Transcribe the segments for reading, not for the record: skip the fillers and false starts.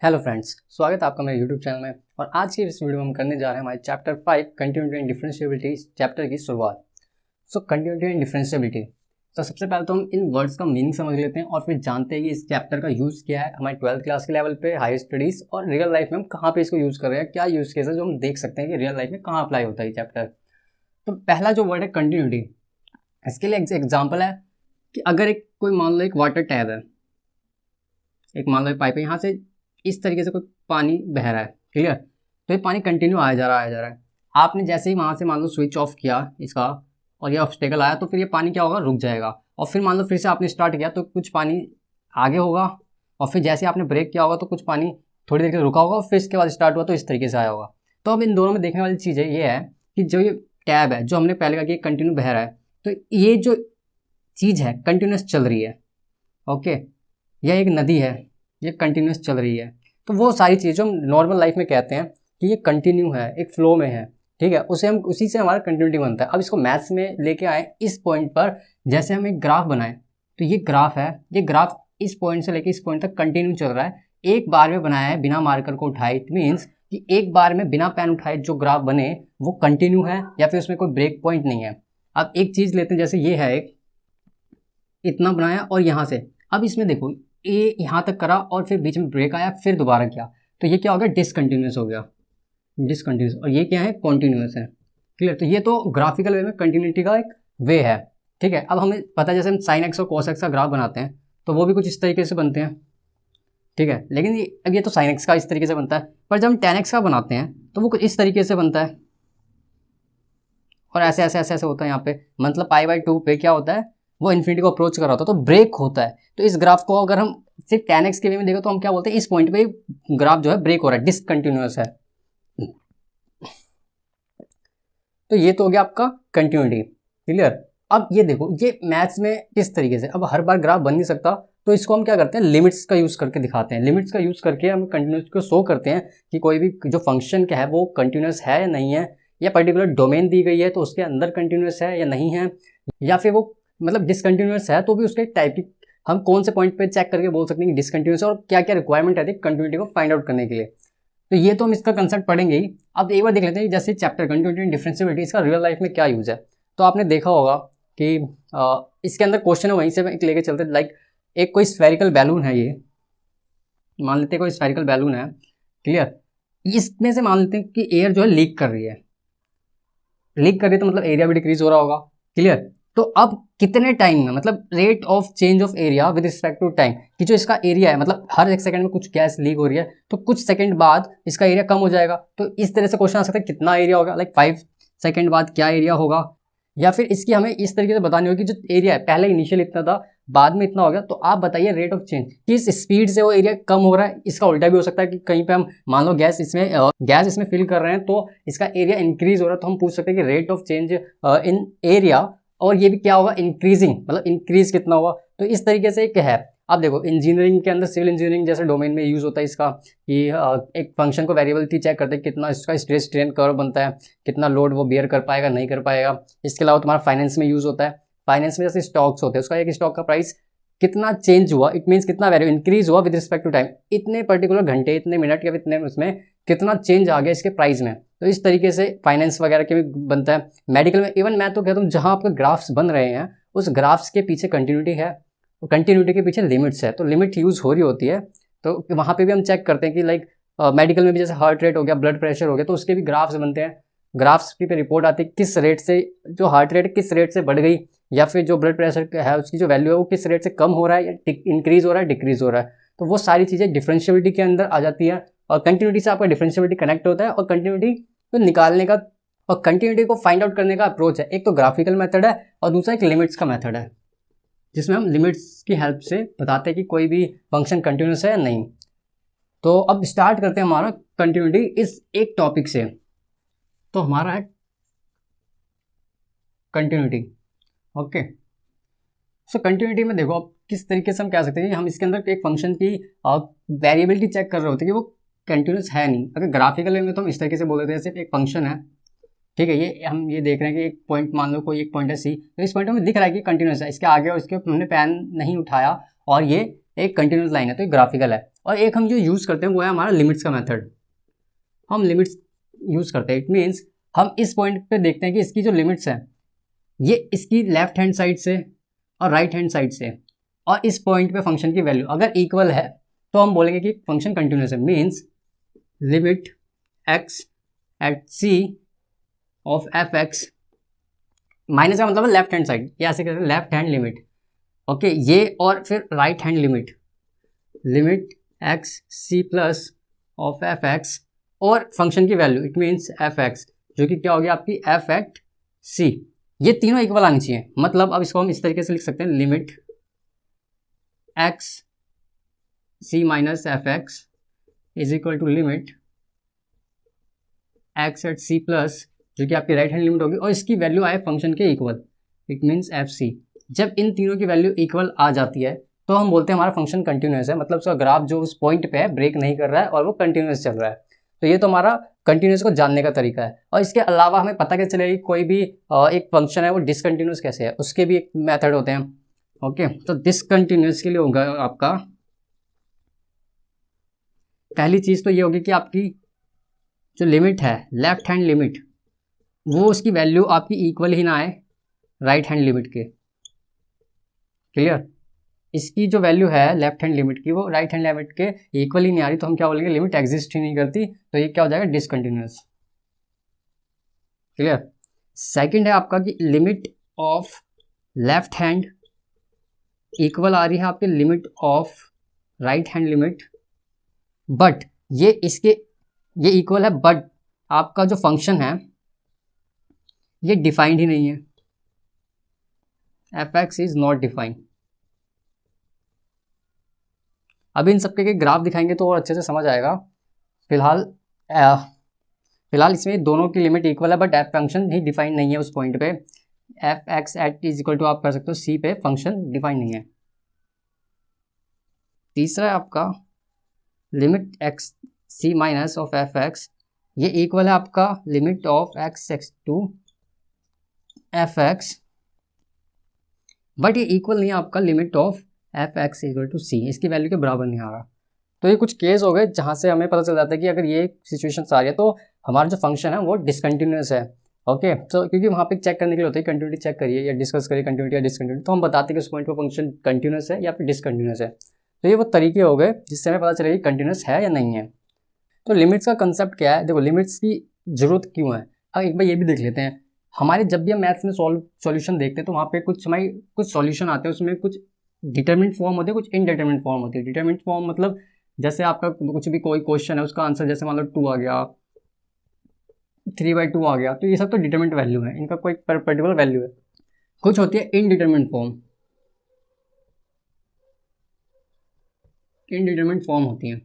Hello friends, स्वागत है आपका मेरे यूट्यूब चैनल में। और आज की इस वीडियो में हम करने जा रहे हैं हमारे chapter 5 continuity and differentiability chapter की शुरुआत। सो कंटिन्यूटी एंड डिफरेंशिएबिलिटी, तो सबसे पहले तो हम इन वर्ड्स का मीनिंग समझ लेते हैं और फिर जानते हैं कि इस चैप्टर का यूज़ क्या है हमारे 12th क्लास के लेवल पे, हायर स्टडीज़ और रियल लाइफ में हम कहाँ पे इसको यूज़ कर रहे हैं, क्या यूज़ केस है जो हम देख सकते हैं कि रियल लाइफ में कहाँ अप्लाई होता है ये चैप्टर। तो पहला जो वर्ड है कंटिन्यूटी, इसके लिए एग्जाम्पल है कि अगर एक कोई मान लो एक वाटर टैप है, एक मान लो एक पाइप है, यहाँ से इस तरीके से कोई पानी बह रहा है, क्लियर। तो ये पानी कंटिन्यू आया जा रहा है। आपने जैसे ही वहाँ से मान लो स्विच ऑफ किया इसका और ये ऑब्स्टेकल आया, तो फिर ये पानी क्या होगा, रुक जाएगा। और फिर मान लो फिर से आपने स्टार्ट किया तो कुछ पानी आगे होगा, और फिर जैसे आपने ब्रेक किया होगा तो कुछ पानी थोड़ी देर के लिए रुका होगा और फिर इसके बाद स्टार्ट हुआ तो इस तरीके से आया होगा। तो अब इन दोनों में देखने वाली चीज़ ये है कि जो ये टैब है, जो हमने पहले कहा कि कंटिन्यू बह रहा है, तो ये जो चीज़ है कंटिन्यूस चल रही है, ओके। यह एक नदी है, ये कंटिन्यूस चल रही है। तो वो सारी चीज़ें हम नॉर्मल लाइफ में कहते हैं कि ये कंटिन्यू है, एक फ्लो में है, ठीक है। उसी से हमारा कंटिन्यूटी बनता है। अब इसको मैथ्स में लेके आए इस पॉइंट पर, जैसे हम एक ग्राफ बनाएं तो ये ग्राफ है, ये ग्राफ इस पॉइंट से लेके इस पॉइंट तक कंटिन्यू चल रहा है, एक बार में बनाया है बिना मार्कर को उठाए। इट मीन्स कि एक बार में बिना पेन उठाए जो ग्राफ बने वो कंटिन्यू है या फिर उसमें कोई ब्रेक पॉइंट नहीं है। अब एक चीज़ लेते हैं, जैसे ये है एक इतना बनाया और यहाँ से, अब इसमें देखो ए यहाँ तक करा और फिर बीच में ब्रेक आया, फिर दोबारा किया, तो ये क्या हो गया, डिसकंटिन्यूस हो गया, डिसकंटिन्यूस। और ये क्या है, कॉन्टिन्यूस है, क्लियर। तो ये तो ग्राफिकल वे में कंटिन्यूटी का एक वे है, ठीक है। अब हमें पता है जैसे हम साइन एक्स और कॉस एक्स का ग्राफ बनाते हैं तो वो भी कुछ इस तरीके से बनते हैं, ठीक है। लेकिन अब ये तो साइन एक्स का इस तरीके से बनता है, पर जब हम टेन एक्स का बनाते हैं तो वो कुछ इस तरीके से बनता है और ऐसे ऐसे ऐसे ऐसे होता है। यहाँ पे मतलब π/2 पे क्या होता है, वो इन्फिनिटी को अप्रोच कर रहा होता है तो ब्रेक होता है। तो इस ग्राफ को अगर हम सिर्फ tan x के वे में देखो तो हम क्या बोलते हैं, इस पॉइंट पे ग्राफ जो है ब्रेक हो रहा है, डिसकंटिन्यूअस है। तो ये तो हो गया आपका कंटिन्यूटी, क्लियर। अब ये देखो, ये मैथ्स में किस तरीके से, अब हर बार ग्राफ बन नहीं सकता तो इसको हम क्या करते हैं, लिमिट्स का यूज़ करके दिखाते हैं। लिमिट्स का यूज़ करके हम कंटिन्यूस को शो करते हैं कि कोई भी जो फंक्शन क्या है वो कंटिन्यूस है या नहीं है, या पर्टिकुलर डोमेन दी गई है तो उसके अंदर कंटिन्यूस है या नहीं है, या फिर वो मतलब डिसकंटिन्यूस है तो भी उसके टाइप की हम कौन से पॉइंट पे चेक करके बोल सकते हैं कि डिसकंटिन्यूस है और क्या क्या रिक्वायरमेंट है कंटिन्यूटी को फाइंड आउट करने के लिए। तो ये तो हम इसका कंसेप्ट पढ़ेंगे ही। अब एक बार देख लेते हैं जैसे चैप्टर कंटिन्यूटी एंड डिफरेंशिएबिलिटी, इसका रियल लाइफ में क्या यूज़ है। तो आपने देखा होगा कि इसके अंदर क्वेश्चन है, वहीं से लेके चलते। लाइक एक कोई स्फेरिकल बैलून है, ये मान लेते हैं कोई स्फेरिकल बैलून है, क्लियर। इसमें से मान लेते हैं कि एयर जो है लीक कर रही है, लीक कर रही है तो मतलब एरिया भी डिक्रीज हो रहा होगा, क्लियर। तो अब कितने टाइम में, मतलब rate of change of area with respect to time, कि जो इसका एरिया है, मतलब हर एक सेकंड में कुछ गैस लीक हो रही है तो कुछ सेकंड बाद इसका एरिया कम हो जाएगा। तो इस तरह से क्वेश्चन आ सकता है कितना एरिया होगा, लाइक 5 सेकंड बाद क्या एरिया होगा। या फिर इसकी हमें इस तरीके से बतानी होगी, जो एरिया है पहले इनिशियल इतना था बाद में इतना हो गया, तो आप बताइए रेट ऑफ चेंज, किस स्पीड से वो एरिया कम हो रहा है। इसका उल्टा भी हो सकता है कि कहीं पे हम मान लो गैस इसमें फिल कर रहे हैं तो इसका एरिया इंक्रीज हो रहा है, तो हम पूछ सकते हैं कि rate of change in area, और ये भी क्या होगा, इंक्रीजिंग, मतलब इंक्रीज कितना होगा। तो इस तरीके से एक है। अब देखो इंजीनियरिंग के अंदर, सिविल इंजीनियरिंग जैसे डोमेन में यूज़ होता है इसका, कि एक फंक्शन को वेरिएबलिटी चेक करते हैं कितना इसका स्ट्रेस स्ट्रेन कर्व बनता है, कितना लोड वो बियर कर पाएगा नहीं कर पाएगा। इसके अलावा तुम्हारा फाइनेंस में यूज़ होता है, फाइनेंस में जैसे स्टॉक्स होते हैं, उसका एक स्टॉक का प्राइस कितना चेंज हुआ, इट मीन्स कितना वैल्यू इंक्रीज हुआ विद रिस्पेक्ट टू टाइम, इतने पर्टिकुलर घंटे, इतने मिनट या इतने उसमें कितना चेंज आ गया इसके प्राइस में। तो इस तरीके से फाइनेंस वगैरह के भी बनता है। मेडिकल में, इवन मैं तो कहता हूँ जहाँ आपके ग्राफ्स बन रहे हैं उस ग्राफ्स के पीछे कंटिन्यूटी है, और कंटिन्यूटी के पीछे लिमिट्स है, तो लिमिट यूज़ हो रही होती है। तो वहाँ पे भी हम चेक करते हैं कि लाइक मेडिकल में भी जैसे हार्ट रेट हो गया, ब्लड प्रेशर हो गया, तो उसके भी ग्राफ्स बनते हैं। ग्राफ्स पे रिपोर्ट आती है किस रेट से जो हार्ट रेट किस रेट से बढ़ गई, या फिर जो ब्लड प्रेशर है उसकी जो वैल्यू है वो किस रेट से कम हो रहा है या इंक्रीज हो रहा है डिक्रीज हो रहा है। तो वो सारी चीज़ें डिफरेंशिएबिलिटी के अंदर आ जाती है, और कंटिन्यूटी से आपका डिफरेंशिएबिलिटी कनेक्ट होता है। और कंटिन्यूटी को निकालने का और कंटिन्यूटी को फाइंड आउट करने का अप्रोच है, एक तो ग्राफिकल मेथड है और दूसरा एक लिमिट्स का मेथड है, जिसमें हम लिमिट्स की हेल्प से बताते हैं कि कोई भी फंक्शन कंटिन्यूस है या नहीं। तो अब स्टार्ट करते हैं हमारा कंटिन्यूटी इस एक टॉपिक से। तो हमारा है कंटिन्यूटी, ओके। सो कंटिन्यूटी में देखो अब किस तरीके से हम कह सकते हैं कि हम इसके अंदर एक फंक्शन की वेरिएबिलिटी चेक कर रहे होते हैं कि वो कंटिन्यूस है नहीं। अगर ग्राफिकल वे में तो हम इस तरीके से बोल देते हैं, सिर्फ एक फंक्शन है, ठीक है। ये हम ये देख रहे हैं कि एक पॉइंट, मान लो कोई एक पॉइंट है सी, तो इस पॉइंट में दिख रहा है कि कंटिन्यूस है, इसके आगे और इसके हमने पेन नहीं उठाया और ये एक कंटिन्यूस लाइन है, तो ये ग्राफिकल है। और एक हम जो यूज़ करते हैं वो है हमारा लिमिट्स का मेथड। हम लिमिट्स यूज़ करते हैं, इट मीन्स हम इस पॉइंट पे देखते हैं कि इसकी जो लिमिट्स हैं ये इसकी लेफ्ट हैंड साइड से और राइट हैंड साइड से, और इस पॉइंट पे फंक्शन की वैल्यू अगर इक्वल है तो हम बोलेंगे कि फंक्शन कंटिन्यूस है। Means limit x at c of F x, minus का मतलब है लेफ्ट हैंड साइड, ये ऐसे कहते हैं लेफ्ट हैंड लिमिट, ओके ये, और फिर right hand limit, limit x c plus of F x और फंक्शन की value it means f x, जो कि क्या होगी आपकी एफ एट सी। ये तीनों इक्वल आनी चाहिए। मतलब अब इसको हम इस तरीके से लिख सकते हैं, limit x C minus f x is equal to limit x at c plus, जो कि आपकी राइट हैंड लिमिट होगी, और इसकी वैल्यू आए फंक्शन के equal, it means f c. जब इन तीनों की वैल्यू इक्वल आ जाती है तो हम बोलते हैं हमारा फंक्शन कंटिन्यूस है, मतलब उसका ग्राफ जो उस पॉइंट पे है ब्रेक नहीं कर रहा है और वो कंटिन्यूस चल रहा है। तो ये तो हमारा कंटिन्यूस को जानने का तरीका है। और इसके अलावा हमें पता कैसे चलेगा कोई भी एक फंक्शन है वो डिसकंटिन्यूस कैसे है, उसके भी एक मेथड होते हैं। ओके, तो डिसकंटिन्यूस के लिए होगा आपका पहली चीज़ तो ये होगी कि आपकी जो लिमिट है लेफ्ट हैंड लिमिट, वो उसकी वैल्यू आपकी इक्वल ही ना आए राइट हैंड लिमिट के। क्लियर? इसकी जो वैल्यू है लेफ्ट हैंड लिमिट की वो राइट हैंड लिमिट के इक्वल ही नहीं आ रही, तो हम क्या बोलेंगे, लिमिट एग्जिस्ट ही नहीं करती, तो ये क्या हो जाएगा, डिसकंटिन्यूस। क्लियर? सेकंड है आपका कि limit of left hand equal आ रही है आपके limit of right hand limit, but ये इक्वल है, बट आपका जो फंक्शन है ये डिफाइंड ही नहीं है, F x is not defined. अभी इन सबके ग्राफ दिखाएंगे तो और अच्छे से समझ आएगा। फिलहाल इसमें दोनों की लिमिट इक्वल है बट एफ फंक्शन ही डिफाइन नहीं है उस पॉइंट पे। F x at is equal to आप कर सकते हो सी पे फंक्शन डिफाइन नहीं है। तीसरा है आपका limit x C minus of F x, ये इक्वल है आपका limit of X X to F x, but ये इक्वल नहीं है आपका limit of F X equal to C, इसकी वैल्यू के बराबर नहीं आ रहा। तो ये कुछ केस हो गए जहाँ से हमें पता चल जाता है कि अगर ये सिचुएशन आ रही है तो हमारा जो फंक्शन है वो डिसकंटिन्यूस है। ओके, तो क्योंकि वहाँ पे चेक करने के लिए होता है कंटिन्यूटी चेक करिए या डिस्कस करिए कंटिन्यूटी या डिसकंटिन्यूटी, तो हम बताते हैं कि उस पॉइंट पर फंक्शन कंटिन्यूस है या फिर डिसकंटिन्यूस है। तो ये वो तरीके हो गए जिससे हमें पता चलेगा कि कंटिन्यूस है या नहीं है। तो लिमिट्स का कंसेप्ट क्या है, देखो लिमिट्स की जरूरत क्यों है, अब एक बार ये भी देख लेते हैं। हमारे जब भी हम मैथ्स में सॉल्यूशन देखते हैं तो वहाँ पे कुछ सॉल्यूशन आते हैं, उसमें कुछ डिटरमिनेंट फॉर्म होते हैं, कुछ इनडिटरमिनेंट फॉर्म होती है। डिटरमिनेंट फॉर्म मतलब जैसे आपका कुछ भी कोई क्वेश्चन है उसका आंसर जैसे मान लो 2 आ गया, 3/2 आ गया, तो ये सब तो डिटरमिनेंट वैल्यू है, इनका कोई पर्टिकुलर वैल्यू है। कुछ होती है इनडिटरमिनेंट फॉर्म होती है।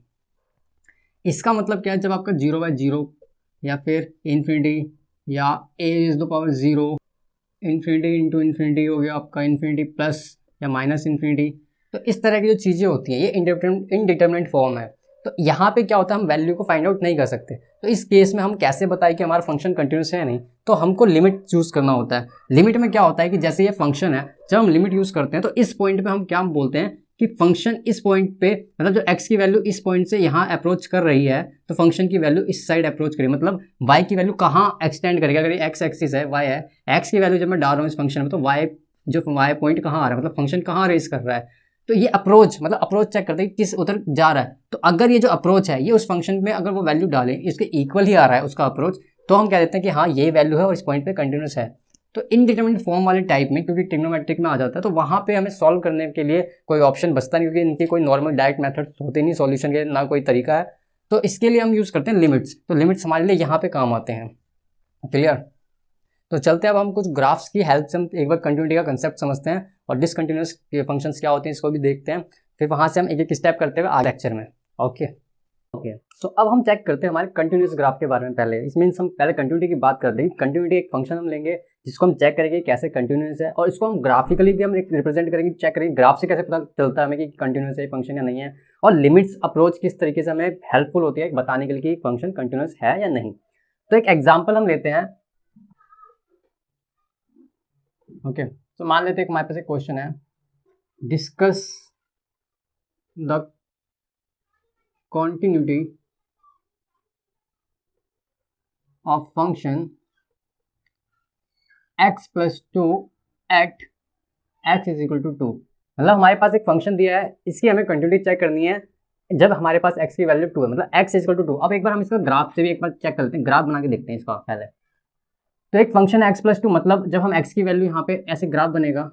इसका मतलब क्या है, जब आपका 0/0 या फिर इन्फिनिटी या a is the power 0, infinity into infinity हो गया आपका, इन्फिनिटी प्लस या माइनस इन्फिनिटी, तो इस तरह की जो चीज़ें होती हैं ये इनडिटरमिनेंट फॉर्म है। तो यहाँ पे क्या होता है, हम वैल्यू को फाइंड आउट नहीं कर सकते। तो इस केस में हम कैसे बताएं कि हमारा फंक्शन कंटिन्यूस है या नहीं, तो हमको लिमिट चूज़ करना होता है। लिमिट में क्या होता है कि जैसे ये फंक्शन है, जब हम लिमिट यूज़ करते हैं तो इस पॉइंट पे हम क्या बोलते हैं कि फंक्शन इस पॉइंट पे, मतलब जो x की वैल्यू इस पॉइंट से यहाँ अप्रोच कर रही है तो फंक्शन की वैल्यू इस साइड अप्रोच करेगी, मतलब y की वैल्यू कहाँ एक्सटेंड करेगी। अगर ये x एक्सिस है, y है, x की वैल्यू जब मैं डाल रहा हूँ इस फंक्शन में तो y पॉइंट कहाँ आ रहा है, मतलब फंक्शन कहाँ रेस कर रहा है। तो ये अप्रोच, मतलब अप्रोच चेक करते हैं किस उधर जा रहा है। तो अगर ये जो अप्रोच है ये उस फंक्शन में अगर वो वैल्यू डालें इसके इक्वल ही आ रहा है उसका अप्रोच, तो हम कह देते हैं कि हाँ ये वैल्यू है और इस पॉइंट पे कंटिन्यूस है। तो इनडिटरमिनेट फॉर्म वाले टाइप में, क्योंकि ट्रिग्नोमेट्रिक में आ जाता है, तो वहाँ पे हमें सॉल्व करने के लिए कोई ऑप्शन बचता नहीं, क्योंकि इनके कोई नॉर्मल डायरेक्ट मेथड होते नहीं सॉल्यूशन के, ना कोई तरीका है। तो इसके लिए हम यूज़ करते हैं लिमिट्स। तो लिमिट्स हमारे लिए यहाँ पे काम आते हैं। क्लियर? तो चलते हैं अब हम कुछ ग्राफ्स की हेल्प से हम एक बार कंटिन्यूटी का कंसेप्ट समझते हैं और डिसकंटिन्यूअस के फंक्शंस क्या होते हैं इसको भी देखते हैं, फिर वहाँ से हम एक एक स्टेप करते हुए आगे लेक्चर में। ओके, तो अब हम चेक करते हैं हमारे कंटिन्यूस ग्राफ के बारे में। पहले इस मीन्स हम पहले कंटिन्यूटी की बात करते हैं। कंटिन्यूटी एक फंक्शन हम लेंगे जिसको हम चेक करेंगे कैसे कंटिन्यूस है, और इसको हम ग्राफिकली भी हम रिप्रेजेंट करेंगे, चेक करेंगे ग्राफ से कैसे पता चलता है हमें कि कंटिन्यूस है फंक्शन या नहीं है, और लिमिट्स अप्रोच किस तरीके से हमें हेल्पफुल होती है बताने के लिए कि फंक्शन कंटिन्यूस है या नहीं। तो एक एग्जाम्पल हम लेते हैं। ओके, तो मान लेते हैं हमारे पास एक क्वेश्चन है, discuss the continuity of function x plus 2 at x is equal to 2। मतलब हमारे पास एक फंक्शन दिया है, इसकी हमें कंटिन्यूटी चेक करनी है जब हमारे पास x की वैल्यू 2 है, मतलब x इज इक्वल टू 2। अब एक बार हम इसका ग्राफ से भी एक बार चेक करते हैं, ग्राफ बना के देखते हैं इसका पहले। तो एक फंक्शन है x प्लस 2, मतलब जब हम x की वैल्यू यहाँ पे ऐसे ग्राफ बनेगा,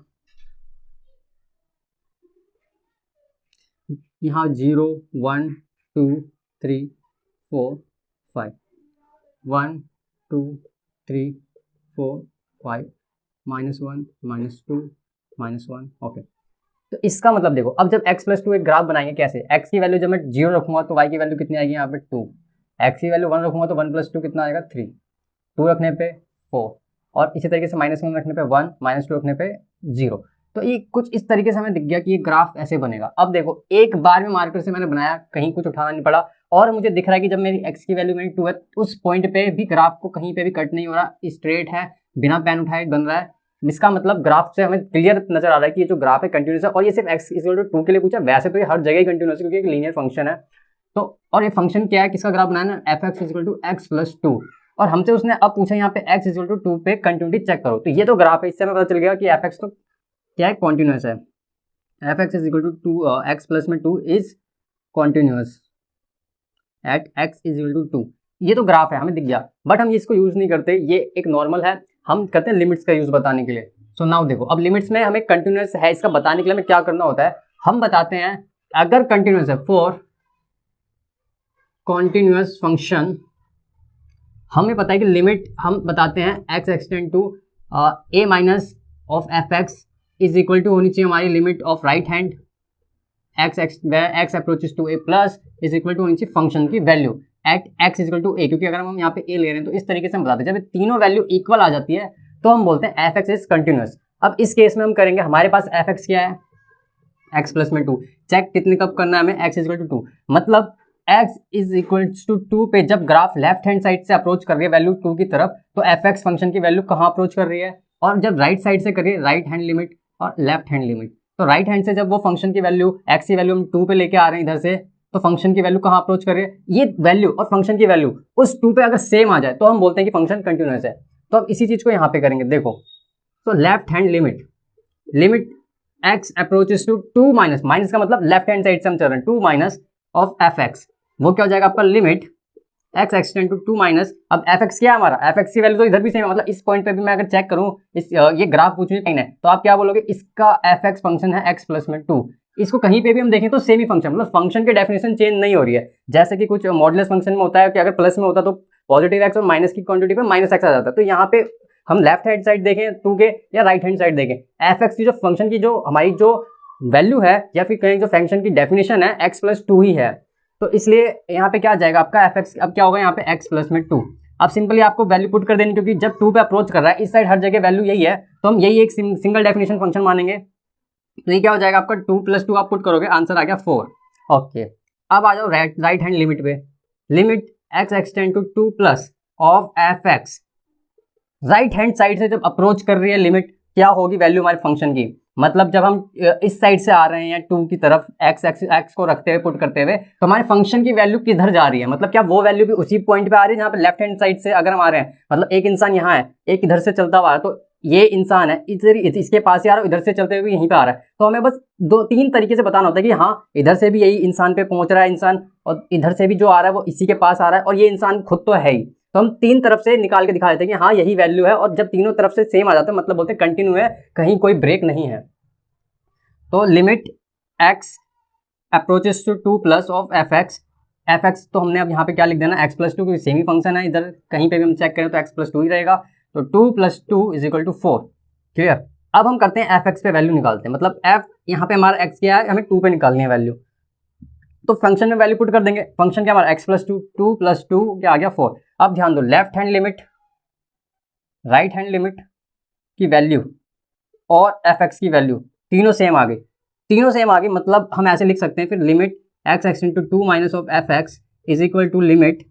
यहाँ 0 1 2 3 4 5 1 2 3 4 5 -1 -2 -1। ओके, तो इसका मतलब देखो, अब जब x प्लस 2 एक ग्राफ बनाएंगे कैसे, x की वैल्यू जब मैं 0 रखूंगा तो y की वैल्यू कितनी आएगी यहाँ पे 2, x की वैल्यू 1 रखूंगा तो 1 प्लस 2 कितना आएगा 3, 2 रखने पे 4, और इसी तरीके से -1 रखने पे 1, -2 रखने पे 0। तो ये कुछ इस तरीके से हमें दिख गया कि ये ग्राफ ऐसे बनेगा। अब देखो, एक बार में मार्कर से मैंने बनाया, कहीं कुछ उठाना नहीं पड़ा, और मुझे दिख रहा है कि जब मेरी x की वैल्यू मेरी 2 है, उस पॉइंट पे भी ग्राफ को कहीं पे भी कट नहीं हो रहा, स्ट्रेट है, बिना पेन उठाए बन रहा है। इसका मतलब ग्राफ से हमें क्लियर नजर आ रहा है कि ये जो ग्राफ है कंटिन्यूस है, और ये सिर्फ x इक्वल टू 2 के लिए पूछा, वैसे तो ये हर जगह ही कंटिन्यूस है क्योंकि एक लीनियर फंक्शन है। तो और ये फंक्शन क्या है, किसका ग्राफ बनाना है, f(x equal to x plus 2), और हमसे उसने अब पूछा यहाँ पे x इक्वल टू 2 पे कंटिन्यूटी चेक करो। तो ये तो ग्राफ है, इससे हमें पता चल गया कि f(x) तो क्या है, कॉन्टिन्यूस है। f(x is equal to 2 x plus में 2 is continuous at x is equal to 2। ये तो ग्राफ है, हमें दिख गया, बट हम इसको यूज नहीं करते, ये एक नॉर्मल है, हम करते हैं लिमिट्स का यूज बताने के लिए। सो नाउ देखो, अब लिमिट्स में हमें कंटिन्यूस है इसका बताने के लिए हमें क्या करना होता है, हम बताते हैं अगर कंटिन्यूस है, फॉर कॉन्टिन्यूस फंक्शन हमें पता है कि लिमिट हम बताते हैं x extend to a minus of f(x) is equal to होनी चाहिए हमारी limit of right hand x approaches to a plus is equal to होनी चाहिए फंक्शन की value at x is equal to a, क्योंकि अगर हम यहाँ पे a ले रहे हैं तो इस तरीके से हम बताते हैं, जब तीनों वैल्यू इक्वल आ जाती है तो हम बोलते हैं f(x) इज कंटिन्यूस। अब इस केस में हम करेंगे, हमारे पास f(x) क्या है, x प्लस में 2, चेक कितने कब करना है हमें, x इज इक्वल टू 2, मतलब x इज इक्वल टू 2 पे जब ग्राफ लेफ्ट हैंड साइड से अप्रोच कर रही है वैल्यू 2 की तरफ, तो f(x) फंक्शन की वैल्यू कहाँ अप्रोच कर रही है, और जब राइट साइड से कर रही है, राइट हैंड लिमिट और लेफ्ट हैंड लिमिट, तो राइट हैंड से जब वो फंक्शन की वैल्यू x की वैल्यू हम 2 पे लेके आ रहे हैं इधर से, तो फंक्शन की वैल्यू कहाँ अप्रोच कर रही है, ये वैल्यू और फंक्शन की वैल्यू उस 2 पे अगर सेम आ जाए तो हम बोलते हैं कि फंक्शन कंटिन्यूस है। तो अब इसी चीज को यहाँ पे करेंगे, देखो, तो left hand limit x approaches to 2 minus का मतलब लेफ्ट हैंड साइड से हम चल रहे हैं, 2 माइनस ऑफ f(x), वो क्या हो जाएगा आपका limit x extend to 2 minus, अब f(x) क्या है हमारा, f(x) की वैल्यू तो इधर भी सेम है, मतलब इस पॉइंट पे भी मैं अगर चेक करूं, इस ये ग्राफ पूछे कहीं है, तो आप क्या बोलोगे, इसका f(x) फंक्शन है x प्लस में 2, इसको कहीं पे भी हम देखें तो सेम ही फंक्शन, मतलब फंक्शन की डेफिनेशन चेंज नहीं हो रही है। जैसे कि कुछ मॉडुलस फंक्शन में होता है कि अगर प्लस में होता तो पॉजिटिव x और माइनस की क्वांटिटी पे माइनस x आ जाता है, तो यहाँ पे हम लेफ्ट हैंड साइड देखें 2 के या राइट हैंड साइड देखें, f(x) की जो फंक्शन की जो हमारी जो वैल्यू है या फिर कहीं जो फंक्शन की डेफिनेशन है x प्लस 2 ही है, तो इसलिए यहाँ पे क्या आ जाएगा आपका f(x), अब क्या होगा यहाँ पे x प्लस में 2। अब सिंपली आपको वैल्यू पुट कर देनी, क्योंकि जब 2 पे अप्रोच कर रहा है, इस साइड हर जगह वैल्यू यही है, तो हम यही एक सिंगल डेफिनेशन फंक्शन मानेंगे। तो ये क्या हो जाएगा आपका 2 प्लस 2 आप पुट करोगे, आंसर आ गया 4। ओके, अब आ जाओ राइट हैंड लिमिट पे, limit x extend to 2 plus of f(x), right hand side से जब अप्रोच कर रही है लिमिट, क्या होगी वैल्यू हमारे फंक्शन की, मतलब जब हम इस साइड से आ रहे हैं 2 की तरफ x को रखते हुए पुट करते हुए, तो हमारे फंक्शन की वैल्यू किधर जा रही है, मतलब क्या वो वैल्यू भी उसी पॉइंट पे आ रही है जहाँ पे लेफ्ट हैंड साइड से अगर हम आ रहे हैं, मतलब एक इंसान यहाँ है, एक इधर से चलता हुआ है, तो ये इंसान है इधर इसके पास ही आ रहा है, इधर से चलते हुए यहीं पे आ रहा है, तो हमें बस 2-3 तरीके से बताना होता है कि हाँ इधर से भी यही इंसान पे पहुंच रहा है इंसान, और इधर से भी जो आ रहा है वो इसी के पास आ रहा है, और ये इंसान खुद तो है ही, तो हम 3 तरफ से निकाल के दिखा देते हैं कि हाँ यही वैल्यू है, और जब तीनों तरफ से सेम आ जाता है मतलब बोलते हैं कंटिन्यू है, कहीं कोई ब्रेक नहीं है। तो limit x approaches to 2 plus of f(x) तो हमने अब यहाँ पे क्या लिख देना, x प्लस 2, क्योंकि सेम ही फंक्शन है, इधर कहीं पे भी हम चेक करें तो x प्लस 2 ही रहेगा, तो 2 plus 2 is equal to 4। Clear, अब हम करते हैं f(x) पे वैल्यू निकालते हैं, मतलब f यहाँ पे हमारा x क्या है, हमें 2 पे निकालनी है वैल्यू, तो फंक्शन में वैल्यू पुट कर देंगे, फंक्शन क्या हमारा x प्लस 2, 2 प्लस 2 क्या आ गया 4। अब ध्यान दो, left hand limit right hand limit की वैल्यू और f(x) की वैल्यू तीनों सेम आ गई, मतलब हम ऐसे लिख सकते हैं फिर, limit x extend to 2 minus of f(x) is equal to limit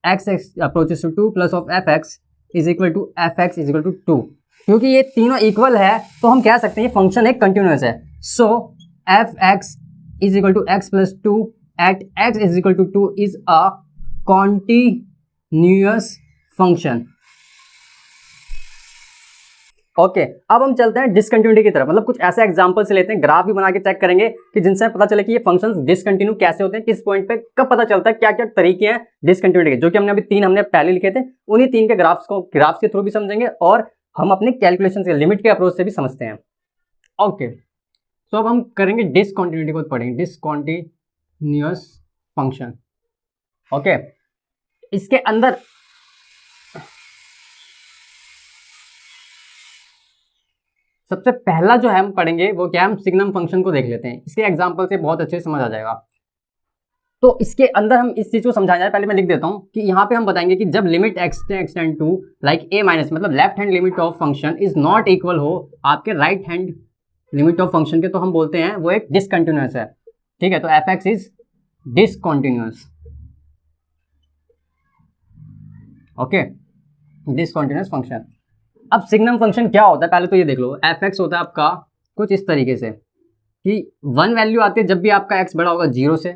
x approaches to 2 plus of f(x) is equal to f(x) is equal to 2। क्योंकि ये तीनों इक्वल है तो हम कह सकते हैं ये फंक्शन एक कंटिन्यूस है। So f(x) is equal to x plus 2 at x is equal to 2 is a continuous function. Okay, अब हम चलते हैं डिसकंटिन्यूटी की तरफ। मतलब कुछ ऐसे एग्जांपल्स लेते हैं, ग्राफ भी बना के चेक करेंगे कि जिनसे पता चले कि ये फंक्शंस डिसकंटिन्यू कैसे होते हैं, किस पॉइंट पे कब पता चलता है, क्या क्या तरीके हैं डिसकंटिन्यूटी के, जो कि हमने अभी 3 हमने पहले लिखे थे। उन्हीं 3 के ग्राफ्स के थ्रू भी समझेंगे और हम अपने कैलकुलेशन के लिमिट के अप्रोच से भी समझते हैं। ओके, तो अब हम करेंगे डिसकंटिन्यूटी को पढ़ेंगे, डिसकंटिन्यूअस फंक्शन। ओके, इसके अंदर सबसे पहला जो है हम पढ़ेंगे वो क्या है, हम सिग्नम फंक्शन को देख लेते हैं। इसके एग्जांपल से बहुत अच्छे से समझ आ जाएगा। तो इसके अंदर हम इस चीज को समझाना है, पहले मैं लिख देता हूं कि यहाँ पे हम बताएंगे कि जब limit extend to like a minus, मतलब left hand limit of function is not equal हो आपके right hand limit of function के, तो हम बोलते हैं वो एक डिसकंटिन्यूअस है। ठीक है, तो F x is discontinuous. Okay, discontinuous function. अब सिग्नम फंक्शन क्या होता है पहले तो ये देख लो। एफ एक्स होता है आपका कुछ इस तरीके से कि 1 वैल्यू आती है जब भी आपका एक्स बड़ा होगा 0 से,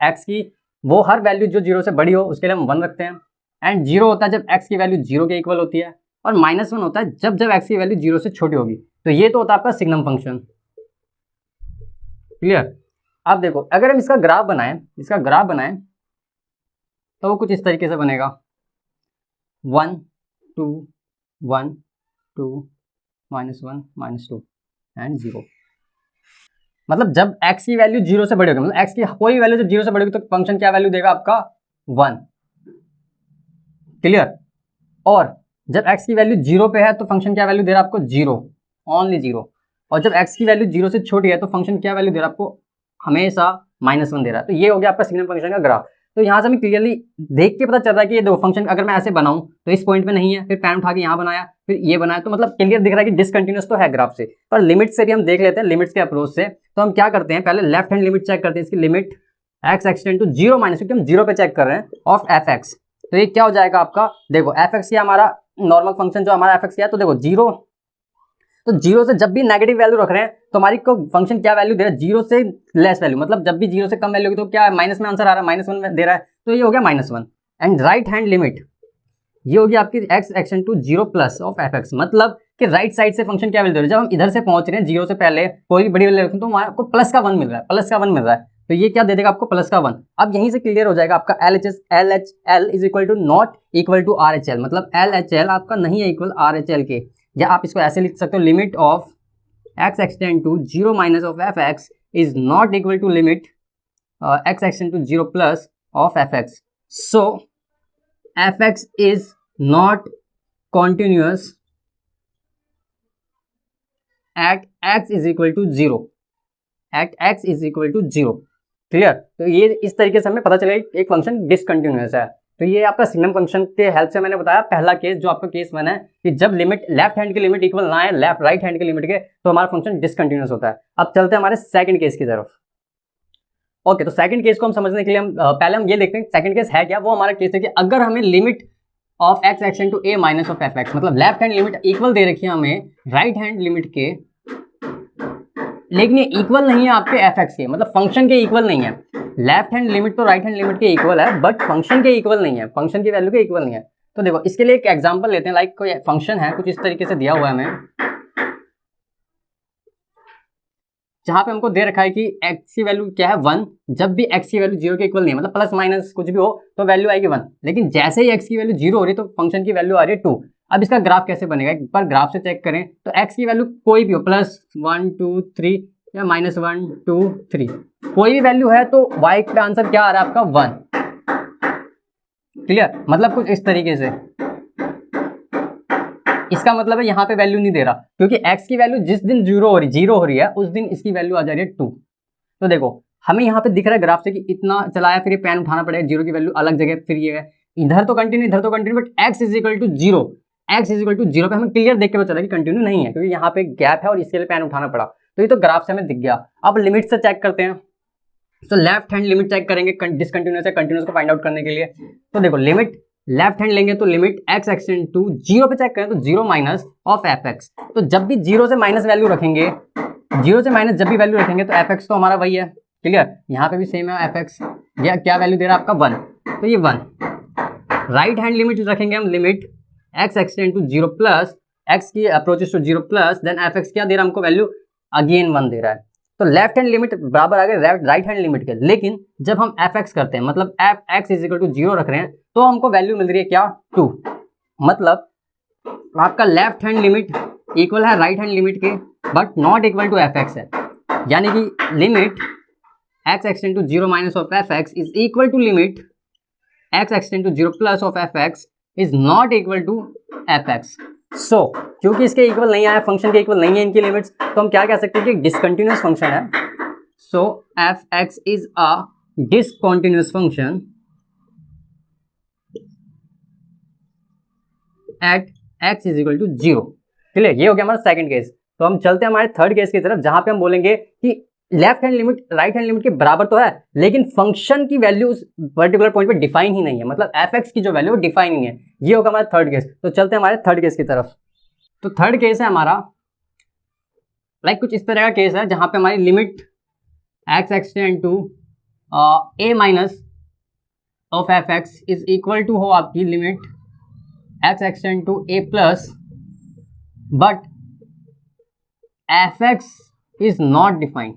एक्स की वो हर वैल्यू जो 0 से बड़ी हो उसके लिए हम 1 रखते हैं। एंड 0 होता है जब एक्स की वैल्यू 0 के इक्वल होती है, और -1 होता है जब जब एक्स की वैल्यू 0 से छोटी होगी। तो ये तो होता है आपका सिग्नम फंक्शन। क्लियर? अब देखो, अगर हम इसका ग्राफ बनाएं तो वो कुछ इस तरीके से बनेगा 1 2 1 2 -1 -2 एंड 0। मतलब जब x की वैल्यू 0 से बड़ी होगी, मतलब x की कोई भी वैल्यू जब 0 से बड़ी होगी तो फंक्शन क्या वैल्यू देगा आपका 1। क्लियर? और जब x की वैल्यू 0 पे है तो फंक्शन क्या वैल्यू दे रहा है आपको 0, ओनली 0। और जब x की वैल्यू 0 से छोटी है तो फंक्शन क्या वैल्यू दे रहा है आपको, हमेशा -1 दे रहा है। तो ये हो गया आपका सिग्नम फंक्शन का ग्राफ। तो यहाँ से हमें क्लियरली देख के पता चल रहा है कि ये दो फंक्शन अगर मैं ऐसे बनाऊं तो इस पॉइंट पे नहीं है, फिर पैन उठा के यहाँ बनाया, फिर ये बनाया, तो मतलब क्लियर दिख रहा है कि डिसकंटिन्यूअस तो है ग्राफ से। पर लिमिट से भी हम देख लेते हैं, लिमिट्स के अप्रोच से। तो हम क्या करते हैं, पहले लेफ्ट हैंड लिमिट चेक करते हैं, इसकी limit x extend to 0 minus, क्योंकि हम 0 पे चेक कर रहे हैं, ऑफ एफ एक्स। तो ये क्या हो जाएगा आपका, देखो एफ एक्स क्या हमारा नॉर्मल फंक्शन जो हमारा एफ एक्स क्या है, तो देखो 0, तो 0 से जब भी नेगेटिव वैल्यू रख रहे हैं तो हमारी को फंक्शन क्या वैल्यू दे रहा है, 0 से लेस वैल्यू, मतलब जब भी 0 से कम वैल्यू होगी तो क्या माइनस में आंसर आ रहा है, -1 दे रहा है, तो ये हो गया -1। एंड राइट हैंड लिमिट ये होगी आपकी x extend to 0 plus of F x, मतलब कि राइट साइड से फंक्शन क्या वैल्यू दे रहा है, जब हम इधर से पहुंच रहे हैं 0 से पहले कोई भी बड़ी वैल्यू रखें तो हमारे आपको प्लस का 1 मिल रहा है, तो ये क्या दे देगा आपको +1। अब यहीं से क्लियर हो जाएगा आपका LHL is equal to not equal to RHL, मतलब LHL आपका नहीं है इक्वल RHL के, या आप इसको ऐसे लिख सकते हो, limit of x extend to 0 minus of F x is not equal to limit x extend to 0 plus of F x. So F x is not continuous at x is equal to 0, at x is equal to 0। Clear? तो ये इस तरीके से हमें पता चलेगा एक function discontinuous है। तो ये आपका सिग्नम फंक्शन के हेल्प से मैंने बताया पहला केस, जो आपका केस बना है कि जब लिमिट लेफ्ट हैंड की लिमिट इक्वल ना है राइट हैंड की लिमिट के, तो हमारा फंक्शन डिसकंटिन्यूअस होता है। अब चलते हैं हमारे सेकंड केस की तरफ। ओके, तो सेकंड केस को हम समझने के लिए हम पहले हम ये देखते हैं सेकंड केस है क्या। वो हमारा केस है कि अगर हमें limit of x extend to a minus of F x, मतलब लेफ्ट हैंड लिमिट इक्वल दे रखी है हमें राइट हैंड लिमिट के, लेकिन ये इक्वल नहीं है आपके एफ एक्स के, मतलब फंक्शन के इक्वल नहीं है। लेफ्ट हैंड लिमिट तो राइट हैंड लिमिट के इक्वल है, बट फंक्शन के इक्वल नहीं है, फंक्शन की वैल्यू के इक्वल नहीं है। तो देखो इसके लिए एक एग्जांपल लेते हैं, लाइक कोई फंक्शन है कुछ इस तरीके से दिया हुआ है हमें, जहां पे हमको दे रखा है कि x की वैल्यू क्या है 1, जब भी x की वैल्यू 0 के इक्वल नहीं है, मतलब प्लस माइनस कुछ भी हो तो वैल्यू आएगी 1, लेकिन जैसे ही x की वैल्यू 0 हो रही है तो फंक्शन की वैल्यू आ रही है 2। अब इसका ग्राफ कैसे बनेगा, एक बार ग्राफ से चेक करें तो x की वैल्यू कोई भी हो, +1 2 3 या -1 2 3, कोई भी वैल्यू है तो y का आंसर क्या आ रहा है आपका 1। क्लियर? मतलब कुछ इस तरीके से, इसका मतलब है यहाँ पे वैल्यू नहीं दे रहा, क्योंकि x की वैल्यू जिस दिन 0 हो रही है उस दिन इसकी वैल्यू आ जा रही है 2। तो देखो हमें यहाँ पे दिख रहा है ग्राफ से कि इतना चलाया, फिर ये पेन उठाना पड़ेगा, 0 की वैल्यू अलग जगह, फिर ये इधर तो continue, but x is equal to 0, x is equal to 0 पे हमें क्लियर देख के पता चला कि कंटिन्यू नहीं है, क्योंकि यहाँ पे गैप है और इसके लिए पेन उठाना पड़ा। तो ये तो ग्राफ से हमें दिख गया। अब लिमिट से चेक करते हैं, तो लेफ्ट हैंड लिमिट चेक करेंगे डिसकंटिन्यूअस या कंटिन्यूअस को फाइंड आउट करने के लिए। तो देखो लिमिट लेफ्ट हैंड लेंगे तो लिमिट x एक्सटेंड टू 0 पे चेक करें तो 0 माइनस ऑफ एफ एक्स। तो जब भी 0 से माइनस वैल्यू रखेंगे, 0 से माइनस जब भी वैल्यू रखेंगे तो एफ एक्स तो हमारा वही है, क्लियर, यहाँ पे भी सेम है, एफ एक्स यह क्या वैल्यू दे रहा है आपका 1, तो ये 1। राइट हैंड लिमिट रखेंगे हम, limit x extend to 0 plus X की approaches to 0 plus then F X क्या दे रहा है हमको वैल्यू, अगेन 1 दे रहा है। तो लेफ्ट हैंड लिमिट बराबर आ गए राइट हैंड लिमिट के, लेकिन जब हम एफ एक्स करते हैं मतलब f x is equal to 0 रख रहे हैं तो हमको वैल्यू मिल रही है क्या, 2। मतलब आपका लेफ्ट हैंड लिमिट इक्वल है राइट हैंड लिमिट के but not equal to F X है, यानी कि limit x extend to 0 minus of F x is equal to limit x extend to 0 plus of F x is not equal to F x. So क्योंकि इसके equal नहीं आया, function के equal नहीं है इनकी लिमिट्स, तो हम क्या कह सकते हैं कि डिसकंटिन्यूअस फंक्शन है। So F x is a discontinuous function at x is equal to 0। Clear, ये हो गया हमारा सेकंड केस। तो हम चलते हैं हमारे थर्ड केस की तरफ, जहां पे हम बोलेंगे कि left hand limit right hand limit के बराबर तो है, लेकिन फंक्शन की वैल्यू उस पर्टिकुलर पॉइंट पे डिफाइन ही नहीं है, मतलब एफ एक्स की जो वैल्यू वो डिफाइन ही नहीं है। ये होगा हमारा थर्ड केस। तो चलते हैं हमारे थर्ड केस की तरफ। तो थर्ड केस है हमारा कुछ इस तरह का केस है जहां पे हमारी limit x extend to a minus of F x is equal to हो आपकी limit x extend to a plus, but f x is not defined.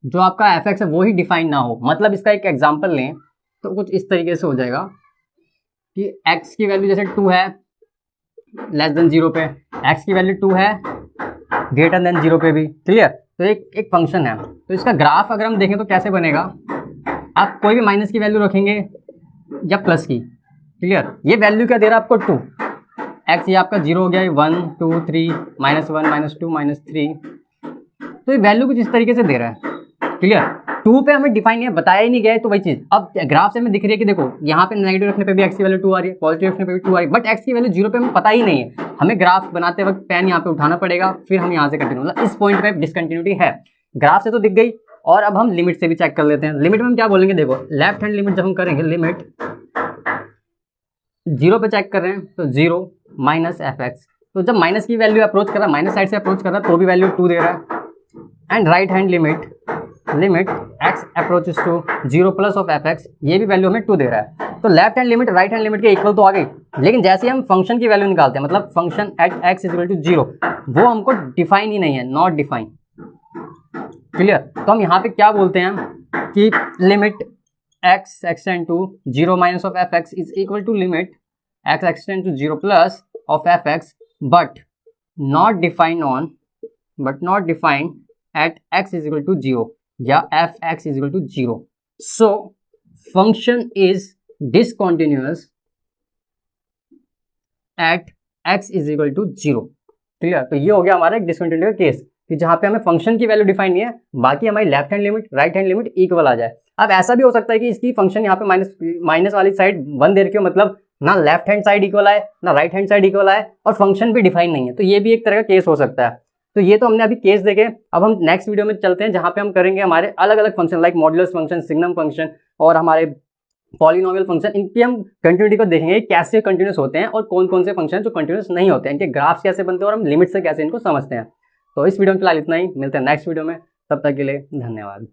जो आपका एफ एक्स है वो ही डिफाइन ना हो। मतलब इसका एक एग्जांपल लें तो कुछ इस तरीके से हो जाएगा कि x की वैल्यू जैसे 2 है लेस देन 0 पे, x की वैल्यू 2 है ग्रेटर देन 0 पे भी। क्लियर, तो एक फंक्शन है, तो इसका ग्राफ अगर हम देखें तो कैसे बनेगा, आप कोई भी माइनस की वैल्यू रखेंगे या प्लस की। क्लियर, ये वैल्यू क्या दे रहा है आपको 2, x ये आपका 0 हो गया, 1 2 3 -1 -2 -3, तो ये वैल्यू कुछ इस तरीके से दे रहा है। क्लियर, 2 पे हमें डिफाइन नहीं है, बताया ही नहीं गया है, तो वही चीज़ अब ग्राफ से हमें दिख रही है कि देखो यहाँ पे नेगेटिव रखने पे भी x की वैल्यू 2 आ रही है, पॉजिटिव रखने पे भी 2 आ रही है, बट x की वैल्यू 0 पे हमें पता ही नहीं है। हमें ग्राफ बनाते वक्त पेन यहाँ पे उठाना पड़ेगा, फिर हम यहाँ से कंटिन्यू, मतलब इस पॉइंट पे डिसकंटिन्यूटी है। ग्राफ से तो दिख गई, और अब हम लिमिट से भी चेक कर लेते हैं। लिमिट में हम क्या बोलेंगे, देखो लेफ्ट हैंड लिमिट जब हम करेंगे, लिमिट 0 पे चेक कर रहे हैं तो 0 माइनस एफ एक्स, तो जब माइनस की वैल्यू अप्रोच कर रहा है, माइनस साइड से अप्रोच कर रहा है तो भी वैल्यू 2 दे रहा है। And right hand limit x approaches to 0 plus of F x, ये भी वैल्यू हमें 2 दे रहा है। तो left hand limit right hand limit के इक्वल तो आ गई, लेकिन जैसे ही हम फंक्शन की वैल्यू निकालते हैं, मतलब function at x is equal to 0, वो हमको डिफाइन ही नहीं है, नॉट डिफाइन। क्लियर, तो हम यहाँ पे क्या बोलते हैं कि limit x extend to 0 minus of F x is equal to limit x extend to 0 plus of F x but not defined at x is equal to 0 या f x is equal to 0. So function is discontinuous at x is equal to 0. Clear, तो ये हो गया हमारा एक discontinuity का case कि जहाँ पे हमें फंक्शन की वैल्यू डिफाइन नहीं है, बाकी हमारी left hand limit right hand limit equal आ जाए। अब ऐसा भी हो सकता है कि इसकी फंक्शन यहाँ पे माइनस वाली साइड 1 दे रखी हो, मतलब ना लेफ्ट हैंड साइड इक्वल आए ना राइट हैंड साइड इक्वल आए और फंक्शन भी डिफाइन नहीं है, तो ये भी एक तरह का केस हो सकता है। तो ये तो हमने अभी केस देखे। अब हम नेक्स्ट वीडियो में चलते हैं जहाँ पे हम करेंगे हमारे अलग अलग function like modulus function, signum function और हमारे पॉलिनोमियल फंक्शन। इनकी हम कंटिन्यूटी को देखेंगे कैसे कंटिन्यूस होते हैं और कौन कौन से फंक्शन जो कंटिन्यूस नहीं होते हैं, इनके ग्राफ्स कैसे बनते हैं और हम लिमिट से कैसे इनको समझते हैं। तो इस वीडियो में फिलहाल इतना ही, मिलते हैं नेक्स्ट वीडियो में, तब तक के लिए धन्यवाद।